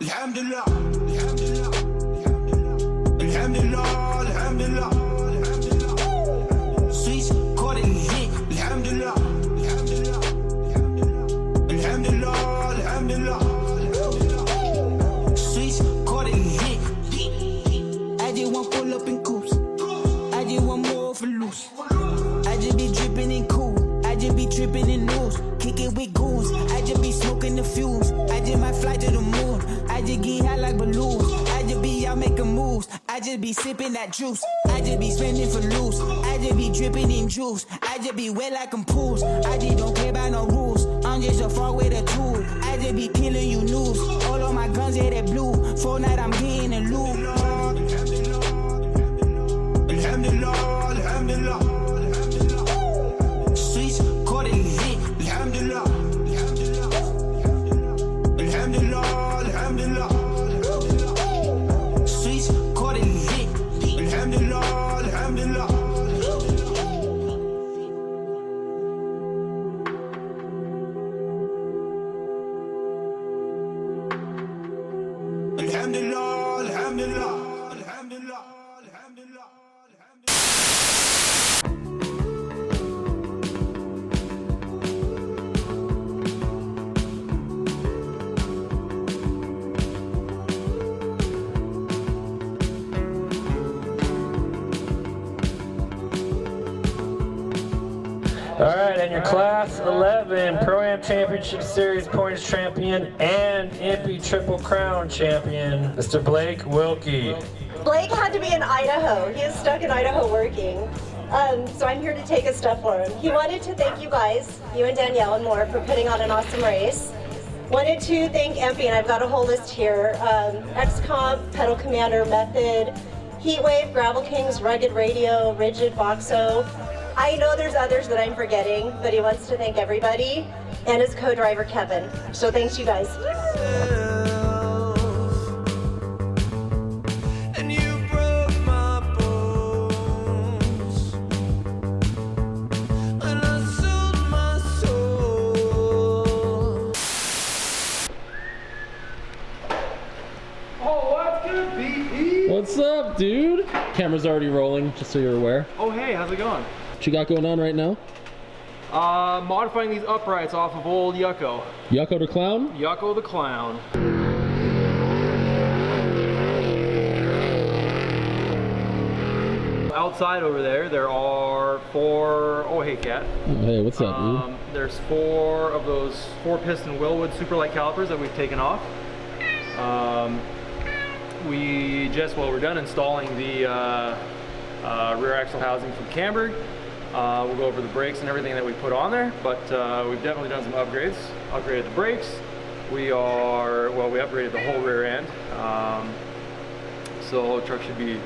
Alhamdulillah, alhamdulillah, alhamdulillah, alhamdulillah, alhamdulillah. Sweets caught it lit. Alhamdulillah, alhamdulillah, alhamdulillah, alhamdulillah, alhamdulillah. Sweets caught it lit. I just want pull up in coops. I just want more for loose. I just be dripping in cool. I just be tripping in news. Kick it with goons. I just be smoking the fumes. I just might fly to the moon. I just get high like balloons. I just be out making moves. I just be sipping that juice. I just be spending for loose. I just be dripping in juice. I just be wet like I'm pools. I just don't care about no rules. I'm just a far with a tool. I just be killing you news. All of my guns, yeah, they blue. For night, I'm getting a loop. Alhamdulillah, alhamdulillah, alhamdulillah. Sweets caught it lit. Alhamdulillah, alhamdulillah, alhamdulillah, alhamdulillah. Sweets caught it lit. Alhamdulillah, alhamdulillah. Alhamdulillah, alhamdulillah, alhamdulillah, alhamdulillah. All right, and your Class 11 Pro-Am Championship Series points champion and MP Triple Crown champion, Mr. Blake Wilkie. Blake had to be in Idaho. He is stuck in Idaho working. So I'm here to take his stuff for him. He wanted to thank you guys, you and Danielle and more, for putting on an awesome race. Wanted to thank MP, and I've got a whole list here. XComp, Pedal Commander, Method, Heatwave, Gravel Kings, Rugged Radio, Rigid, Boxo. I know there's others that I'm forgetting, but he wants to thank everybody and his co-driver Kevin. So thanks you guys. And you broke my bones, and I sold my soul. Oh, what's good, BP? What's up, dude? Camera's already rolling, just so you're aware. Oh, hey, how's it going? What you got going on right now? Modifying these uprights off of old Yucko. Yucko the Clown? Yucko the Clown. Outside over there are 4, oh hey cat. Oh, hey, what's up, dude? There's 4 of those 4-piston Willwood Superlight calipers that we've taken off. We're done installing the rear axle housing from Camberg. We'll go over the brakes and everything that we put on there, but we've definitely done some upgrades. Upgraded the brakes. We upgraded the whole rear end. So truck should be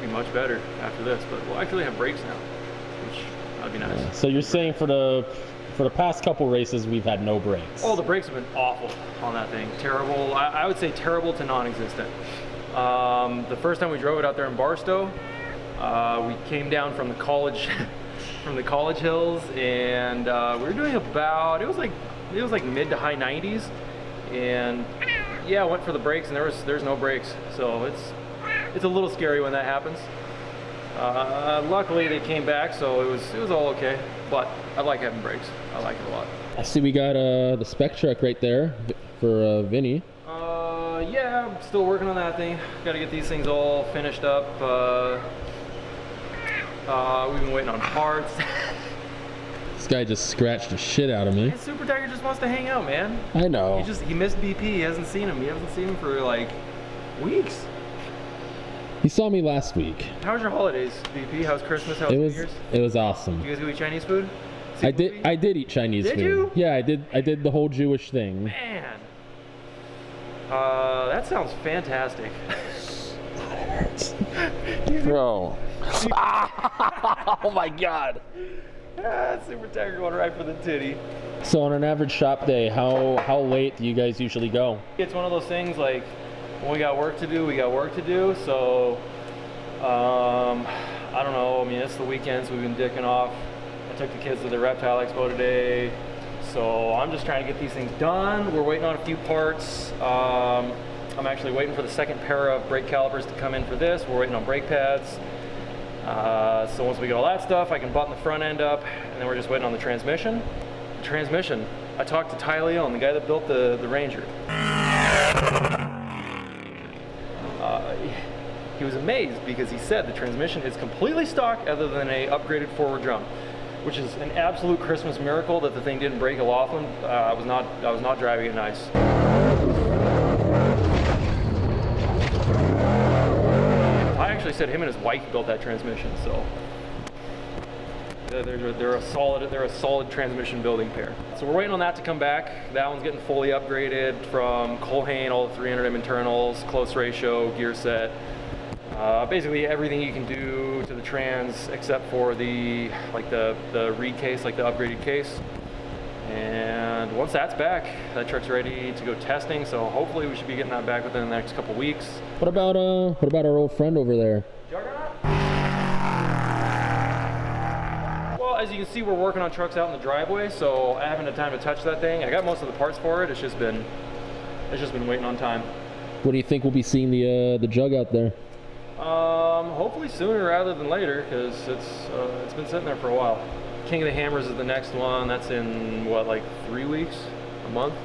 much better after this, but we'll actually have brakes now, which that'd be nice. Yeah. So you're saying for the past couple races we've had no brakes? Oh, the brakes have been awful on that thing. Terrible. I would say terrible to non-existent. The first time we drove it out there in Barstow, we came down from the college hills, and we were doing about, it was like mid to high 90s, and yeah, I went for the brakes and there's no brakes, so it's a little scary when that happens. Luckily they came back, so it was all okay, but I like having brakes. I like it a lot. I see we got the spec truck right there for Vinny. Yeah, I'm still working on that thing. Got to get these things all finished up. We've been waiting on parts. This guy just scratched the shit out of me. And Super Tiger just wants to hang out, man. I know. He missed BP. He hasn't seen him. He hasn't seen him for like weeks. He saw me last week. How was your holidays, BP? How's Christmas? How's New Year's? It was awesome. You guys go eat Chinese food? I did eat Chinese food. Did you? Yeah, I did the whole Jewish thing. Man. That sounds fantastic. God, it hurts. Bro. Oh my God. Super Tiger going right for the titty. So on an average shop day, how late do you guys usually go? It's one of those things like, when we got work to do, we got work to do. So, I don't know. I mean, it's the weekend, so we've been dicking off. I took the kids to the Reptile Expo today. So I'm just trying to get these things done. We're waiting on a few parts. I'm actually waiting for the second pair of brake calipers to come in for this. We're waiting on brake pads. So once we get all that stuff, I can button the front end up, and then we're just waiting on the transmission. The transmission, I talked to Ty Leon, the guy that built the Ranger. He was amazed because he said the transmission is completely stock other than a upgraded forward drum, which is an absolute Christmas miracle that the thing didn't break a Laughlin. I was not driving it nice. I actually said him and his wife built that transmission, so they're a solid transmission building pair. So we're waiting on that to come back. That one's getting fully upgraded from Colhane, all the 300M internals, close ratio, gear set. Basically everything you can do to the trans except for the reed case, like the upgraded case. And once that's back, that truck's ready to go testing. So hopefully we should be getting that back within the next couple weeks. What about our old friend over there? Well, as you can see, we're working on trucks out in the driveway, so I haven't had time to touch that thing. I got most of the parts for it. It's just been waiting on time. What do you think we'll be seeing the Jug out there? Hopefully sooner rather than later, because it's been sitting there for a while. King of the Hammers is the next one. That's in what, like 3 weeks, a month.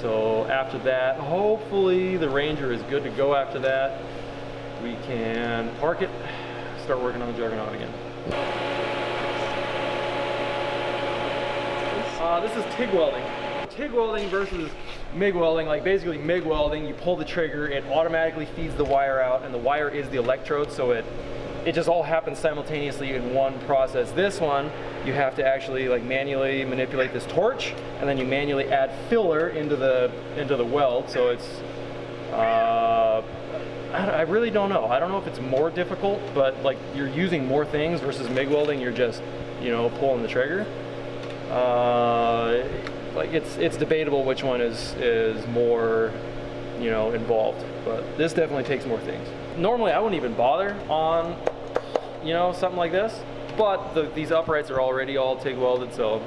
So after that, hopefully the Ranger is good to go. After that, we can park it, start working on the Juggernaut again. This is TIG welding. TIG welding versus MIG welding. Like basically MIG welding, you pull the trigger, it automatically feeds the wire out, and the wire is the electrode, so it just all happens simultaneously in one process. This one, you have to actually like manually manipulate this torch, and then you manually add filler into the weld. So it's I really don't know. I don't know if it's more difficult, but like you're using more things versus MIG welding. You're just, you know, pulling the trigger. Like it's debatable which one is more, you know, involved, but this definitely takes more things. Normally I wouldn't even bother on, you know, something like this, but these uprights are already all TIG welded, so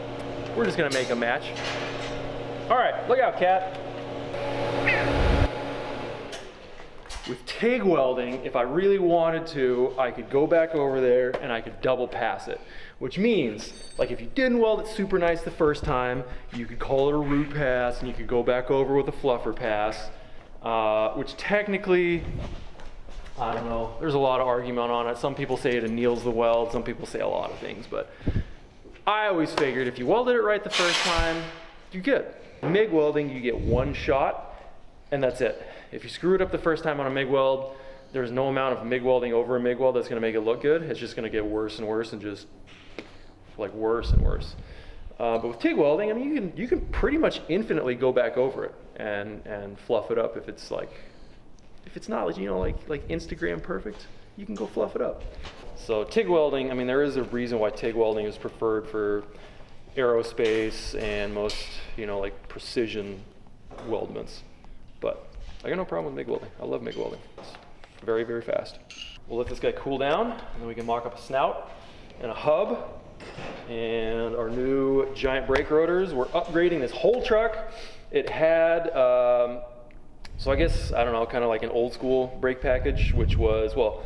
we're just gonna make a match. All right, look out, cat. With TIG welding, if I really wanted to, I could go back over there and I could double pass it. Which means, like if you didn't weld it super nice the first time, you could call it a root pass and you could go back over with a fluffer pass, which technically, I don't know, there's a lot of argument on it. Some people say it anneals the weld, some people say a lot of things, but I always figured if you welded it right the first time, you're good. MIG welding, you get one shot and that's it. If you screw it up the first time on a MIG weld, there's no amount of MIG welding over a MIG weld that's gonna make it look good. It's just gonna get worse and worse and just like worse and worse. But with TIG welding, I mean, you can pretty much infinitely go back over it and fluff it up if it's not, you know, like Instagram perfect, you can go fluff it up. So TIG welding, I mean, there is a reason why TIG welding is preferred for aerospace and most, you know, like precision weldments. But I got no problem with MIG welding. I love MIG welding. It's very, very fast. We'll let this guy cool down, and then we can mock up a snout and a hub and our new giant brake rotors. We're upgrading this whole truck. It had, so I guess, I don't know, kind of like an old school brake package, which was, well,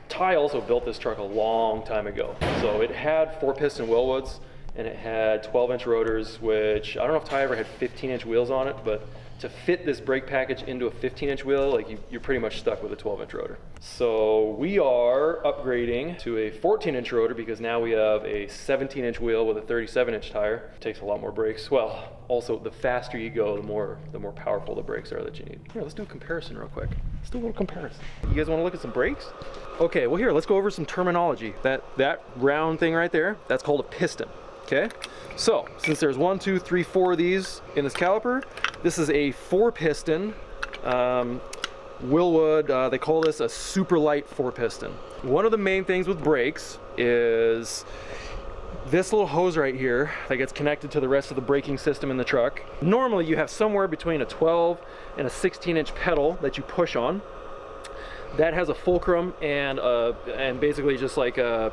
Ty also built this truck a long time ago. So it had 4-piston Wellwoods, and it had 12-inch rotors, which I don't know if Ty ever had 15-inch wheels on it, but to fit this brake package into a 15-inch wheel, like you're pretty much stuck with a 12-inch rotor. So we are upgrading to a 14-inch rotor because now we have a 17-inch wheel with a 37-inch tire. It takes a lot more brakes. Well, also the faster you go, the more powerful the brakes are that you need. Here, let's do a comparison real quick. Let's do a little comparison. You guys want to look at some brakes? Okay, well here, let's go over some terminology. That round thing right there, that's called a piston. Okay, so since there's 1, 2, 3, 4 of these in this caliper, this is a 4-piston Willwood. They call this a super light 4-piston. One of the main things with brakes is this little hose right here that gets connected to the rest of the braking system in the truck. Normally you have somewhere between a 12 and a 16-inch pedal that you push on. That has a fulcrum and basically just like a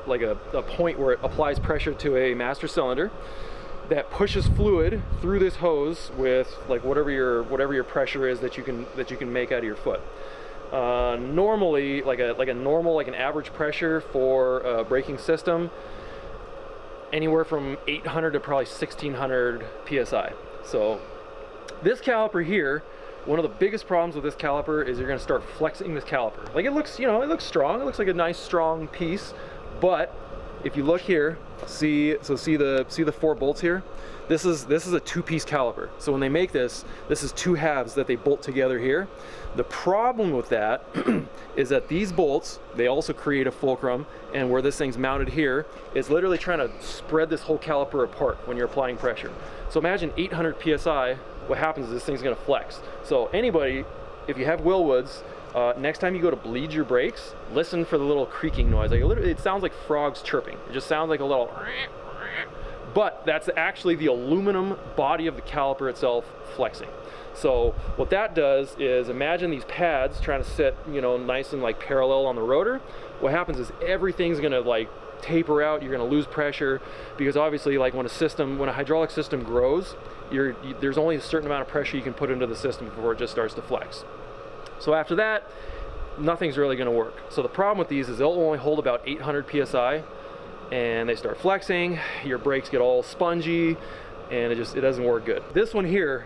point where it applies pressure to a master cylinder. that pushes fluid through this hose with like whatever your pressure is that you can make out of your foot. Normally, like an average pressure for a braking system, anywhere from 800 to probably 1600 psi. So this caliper here, one of the biggest problems with this caliper is you're going to start flexing this caliper. Like it looks, you know, it looks strong. It looks like a nice strong piece, but if you look here, see the 4 bolts here. This is a 2-piece caliper. So when they make this is 2 halves that they bolt together here. The problem with that is that these bolts, they also create a fulcrum, and where this thing's mounted here is literally trying to spread this whole caliper apart when you're applying pressure. So imagine 800 psi. What happens is this thing's going to flex. So anybody, if you have Willwoods, next time you go to bleed your brakes, listen for the little creaking noise. Like it sounds like frogs chirping. It just sounds like a little, but that's actually the aluminum body of the caliper itself flexing. So what that does is, imagine these pads trying to sit, you know, nice and like parallel on the rotor. What happens is everything's going to like taper out. You're going to lose pressure, because obviously, like when a hydraulic system grows, there's only a certain amount of pressure you can put into the system before it just starts to flex. So after that, nothing's really going to work. So the problem with these is they'll only hold about 800 psi, and they start flexing. Your brakes get all spongy, and it doesn't work good. This one here,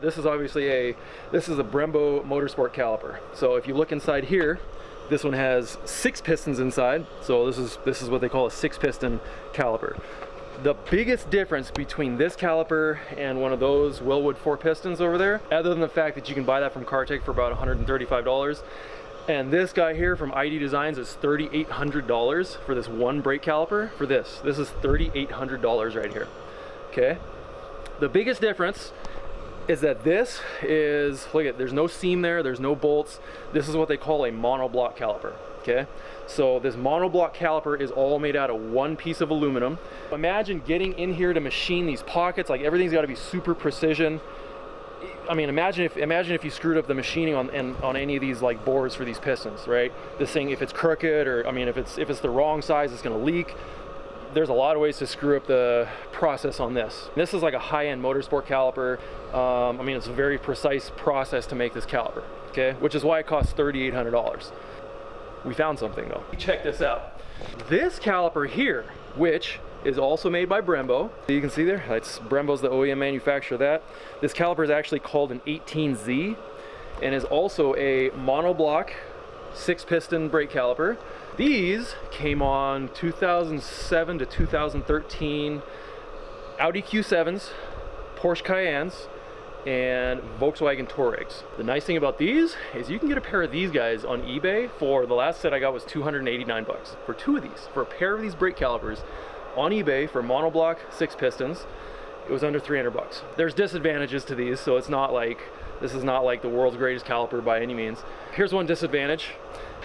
this is obviously a Brembo Motorsport caliper. So if you look inside here, this one has 6 pistons inside. So this is what they call a 6-piston caliper. The biggest difference between this caliper and one of those Willwood 4 pistons over there, other than the fact that you can buy that from CarTech for about $135, and this guy here from ID Designs is $3,800 for this one brake caliper. For this is $3,800 right here. Okay. The biggest difference is that this is, look at, there's no seam there, there's no bolts. This is what they call a monoblock caliper. Okay, so this monoblock caliper is all made out of 1 piece of aluminum. Imagine getting in here to machine these pockets. Like everything's got to be super precision. I mean, imagine if you screwed up the machining on any of these like bores for these pistons, right? This thing, if it's crooked, or I mean, if it's the wrong size, it's going to leak. There's a lot of ways to screw up the process on this. This is like a high-end motorsport caliper. I mean, it's a very precise process to make this caliper. Okay, which is why it costs $3,800. We found something though. Check this out. This caliper here, which is also made by Brembo. You can see there, that's Brembo's the OEM manufacturer of that. This caliper is actually called an 18Z, and is also a monoblock 6-piston brake caliper. These came on 2007 to 2013 Audi Q7s, Porsche Cayennes, and Volkswagen Touaregs. The nice thing about these is you can get a pair of these guys on eBay for, the last set I got was $289 for 2 of these, for a pair of these brake calipers on eBay for monoblock 6 pistons. It was under $300. There's disadvantages to these, so it's not like, this is not like the world's greatest caliper by any means. Here's one disadvantage.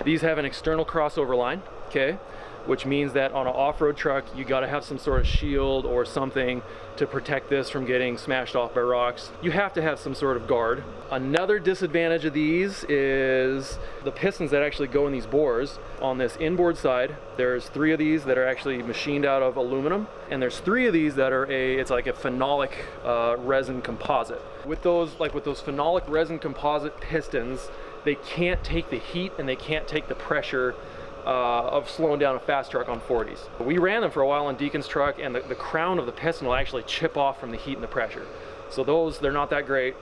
These have an external crossover line, okay? Which means that on an off-road truck, you gotta have some sort of shield or something to protect this from getting smashed off by rocks. You have to have some sort of guard. Another disadvantage of these is the pistons that actually go in these bores. On this inboard side, there's 3 of these that are actually machined out of aluminum, and there's 3 of these that are it's like a phenolic resin composite. With those phenolic resin composite pistons, they can't take the heat and they can't take the pressure of slowing down a fast truck on 40s. We ran them for a while on Deacon's truck, and the crown of the piston will actually chip off from the heat and the pressure. So those, they're not that great.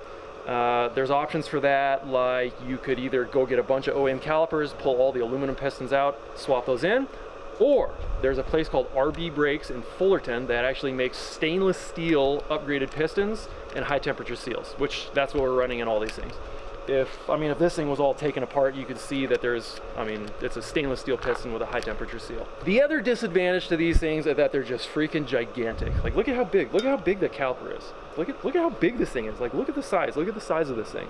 There's options for that, like you could either go get a bunch of OEM calipers, pull all the aluminum pistons out, swap those in, or there's a place called RB Brakes in Fullerton that actually makes stainless steel upgraded pistons and high temperature seals, which that's what we're running in all these things. If this thing was all taken apart, you could see that it's a stainless steel piston with a high temperature seal. The other disadvantage to these things is that they're just freaking gigantic. Like, look at how big the caliper is. Look at how big this thing is. Like, look at the size of this thing.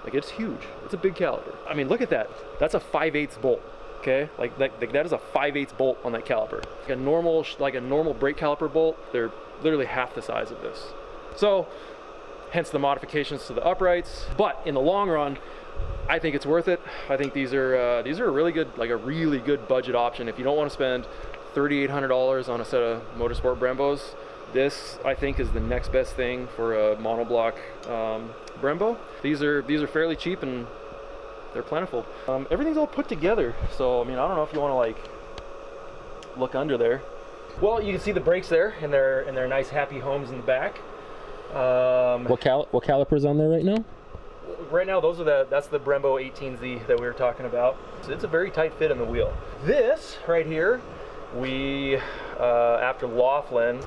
Like, it's huge. It's a big caliper. I mean, look at that. That's a 5/8 bolt. Okay, like that is a 5/8 bolt on that caliper. Like a normal brake caliper bolt, they're literally half the size of this. So, hence the modifications to the uprights. But in the long run, I think it's worth it. I think these are a really good budget option. If you don't want to spend $3,800 on a set of Motorsport Brembos, This, I think, is the next best thing for a monoblock Brembo. These are fairly cheap and they're plentiful. Everything's all put together, so I mean, I don't know if you want to like look under there. Well, you can see the brakes there, and they're nice, happy homes in the back. What calipers on there right now? Right now, that's the Brembo 18Z that we were talking about. So it's a very tight fit in the wheel. This right here, we after Laughlin,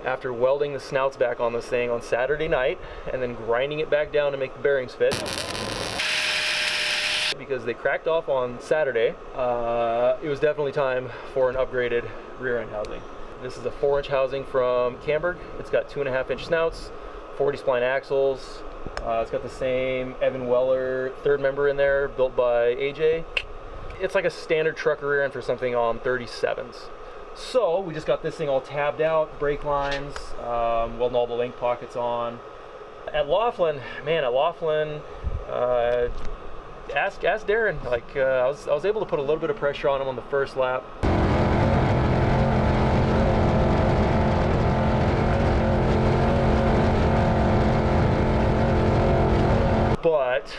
after welding the snouts back on this thing on Saturday night, and then grinding it back down to make the bearings fit, because they cracked off on Saturday, it was definitely time for an upgraded rear end housing. This is a 4-inch housing from Camberg. It's got 2.5-inch snouts, 40 spline axles. It's got the same Evan Weller third member in there, built by AJ. It's like a standard truck rear end for something on 37s. So we just got this thing all tabbed out, brake lines, welding all the link pockets on. At Laughlin, ask Darren. Like I was able to put a little bit of pressure on him on the first lap. But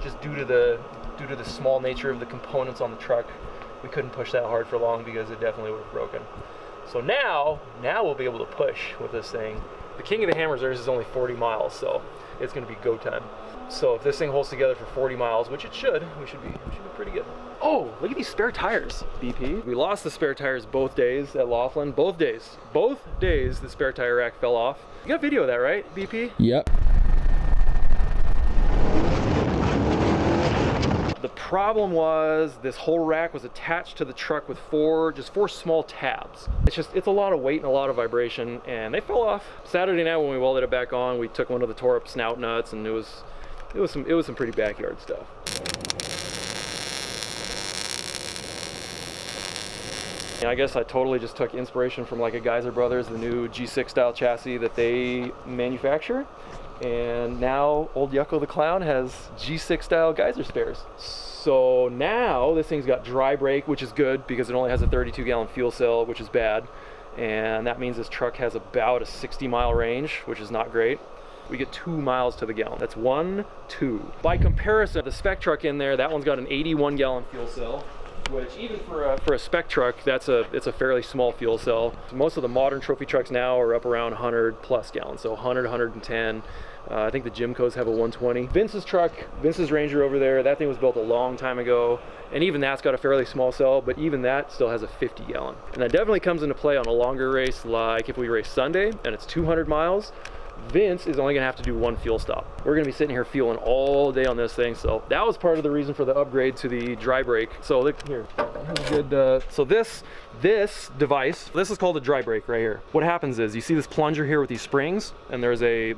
just due to the small nature of the components on the truck, we couldn't push that hard for long because it definitely would have broken. So now we'll be able to push with this thing. The king of the hammers is only 40 miles, so it's going to be go time. So if this thing holds together for 40 miles, which it should, we should be pretty good. Oh, look at these spare tires, BP. We lost the spare tires both days at Laughlin. Both days the spare tire rack fell off. You got video of that, right, BP? Yep. The problem was this whole rack was attached to the truck with four small tabs. It's a lot of weight and a lot of vibration, and they fell off. Saturday night when we welded it back on, we took one of the tore up snout nuts, and it was some pretty backyard stuff. And I guess I totally just took inspiration from like a Geyser Brothers, the new G6 style chassis that they manufacture. And now old Yucko the Clown has G6 style Geyser spares. So now this thing's got dry brake, which is good because it only has a 32-gallon fuel cell, which is bad. And that means this truck has about a 60-mile range, which is not great. We get 2 miles to the gallon. That's 1, 2. By comparison, the spec truck in there, that one's got an 81-gallon fuel cell, which even for a spec truck, it's a fairly small fuel cell. Most of the modern trophy trucks now are up around 100 plus gallons, so 100, 110. I think the Jimcos have a 120. Vince's Ranger over there, that thing was built a long time ago, and even that's got a fairly small cell, but even that still has a 50 gallon. And that definitely comes into play on a longer race, like if we race Sunday and it's 200 miles, Vince is only gonna have to do 1 fuel stop. We're gonna be sitting here fueling all day on this thing, so that was part of the reason for the upgrade to the dry brake. So look here, good. So this device, this is called a dry brake right here. What happens is you see this plunger here with these springs, and there's a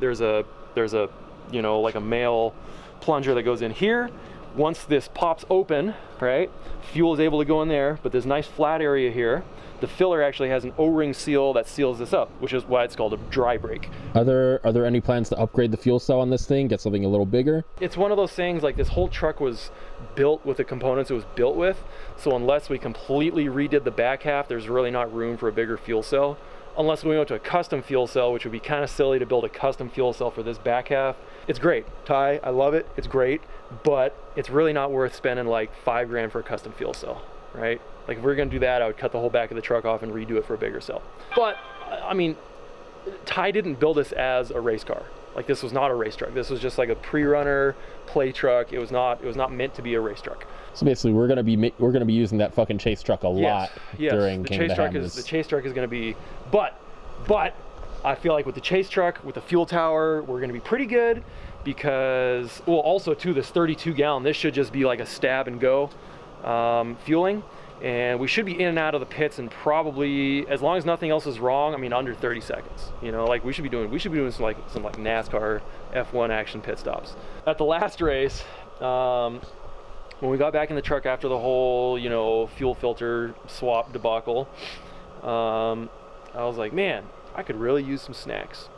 you know, like a male plunger that goes in here. Once this pops open, right, fuel is able to go in there, but this nice flat area here, the filler actually has an O-ring seal that seals this up, which is why it's called a dry brake. Are there any plans to upgrade the fuel cell on this thing, get something a little bigger? It's one of those things, like this whole truck was built with the components it was built with, so unless we completely redid the back half, there's really not room for a bigger fuel cell. Unless we went to a custom fuel cell, which would be kind of silly to build a custom fuel cell for this back half. It's great, Ty, I love it, it's great, but it's really not worth spending like $5 grand for a custom fuel cell, right? Like if we were gonna do that, I would cut the whole back of the truck off and redo it for a bigger cell. But I mean, Ty didn't build this as a race car. Like this was not a race truck. This was just like a pre-runner play truck. It was not meant to be a race truck. So basically, we're gonna be using that fucking chase truck a lot during King of the Hammers. The chase truck is gonna be, but I feel like with the chase truck, with the fuel tower, we're gonna be pretty good because, well, also too, this 32 gallon, this should just be like a stab and go fueling. And we should be in and out of the pits and probably, as long as nothing else is wrong, I mean under 30 seconds. You know, like we should be doing some NASCAR F1 action pit stops. At the last race, when we got back in the truck after the whole, you know, fuel filter swap debacle, I was like, man, I could really use some snacks.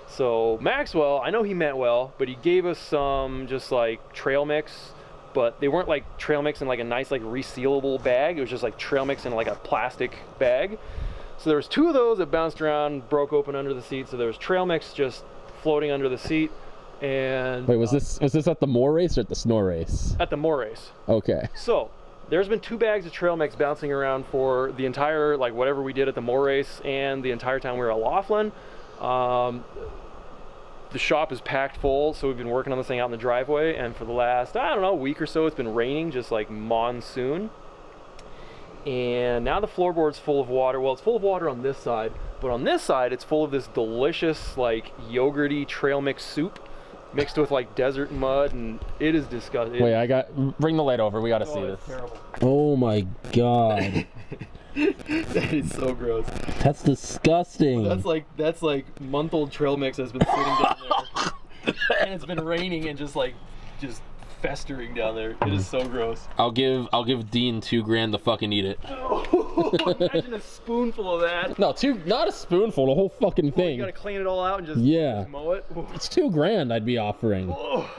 So Maxwell, I know he meant well, but he gave us some just like trail mix, but they weren't like trail mix in like a nice like resealable bag. It was just like trail mix in like a plastic bag. So there was 2 of those that bounced around, broke open under the seat. So there was trail mix just floating under the seat. And wait, was this at the Moore race or at the Snore race? At the Moore race. Okay. So there's been 2 bags of trail mix bouncing around for the entire, like whatever we did at the Moore race and the entire time we were at Laughlin. The shop is packed full, so we've been working on this thing out in the driveway, and for the last, I don't know, week or so, it's been raining, just like monsoon. And now the floorboard's full of water. Well, it's full of water on this side, but on this side, it's full of this delicious, like, yogurty trail mix soup mixed with, like, desert mud, and it is disgusting. Wait, bring the light over. We gotta see this. Terrible. Oh my God. That is so gross. That's disgusting. That's like month-old trail mix that's been sitting down there, and it's been raining and just festering down there. It is so gross. I'll give Dean $2,000 to fucking eat it. Oh, imagine a spoonful of that. No, not a spoonful, the whole fucking thing. You gotta clean it all out and just mow it. It's $2,000 I'd be offering. Oh.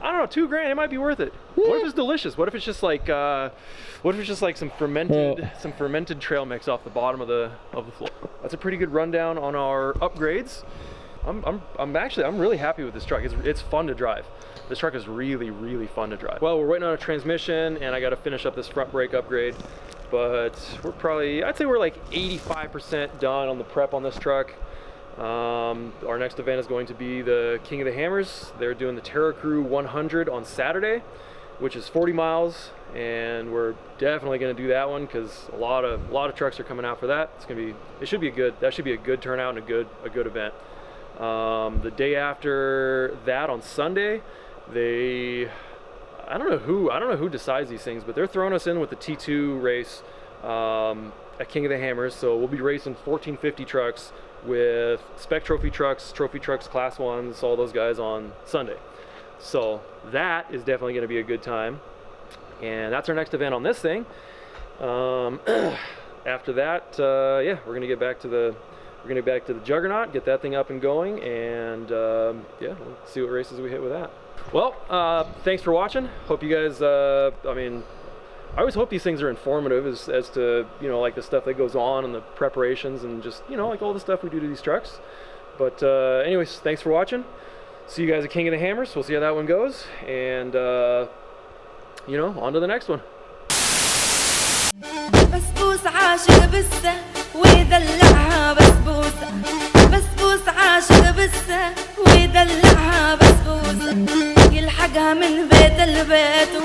I don't know, $2,000, it might be worth it. What if it's delicious? What if it's just like some fermented trail mix off the bottom of the floor? That's a pretty good rundown on our upgrades. I'm really happy with this truck. It's fun to drive. This truck is really, really fun to drive. Well, we're waiting on a transmission, and I got to finish up this front brake upgrade. But I'd say we're like 85% done on the prep on this truck. Our next event is going to be the King of the Hammers. They're doing the Terra Crew 100 on Saturday, which is 40 miles, and we're definitely going to do that one because a lot of trucks are coming out for that. That should be a good turnout and a good event. The day after that on Sunday, I don't know who decides these things, but they're throwing us in with the T2 race at King of the Hammers. So we'll be racing 1450 trucks with spec trophy trucks, class 1s, all those guys on Sunday. So that is definitely going to be a good time, and that's our next event on this thing. After that, yeah, we're going to get back to the Juggernaut, get that thing up and going, and yeah, we'll see what races we hit with that. Well, thanks for watching. Hope you guys, I always hope these things are informative as to, like the stuff that goes on and the preparations and just, like all the stuff we do to these trucks. But anyways, thanks for watching. See you guys at King of the Hammers. We'll see how that one goes. And, on to the next one. بسبوسة عاشق بسة ويدلعها بسبوسة بسبوسة عاشق بسة ويدلعها بسبوسة يلحقها من بيت البيت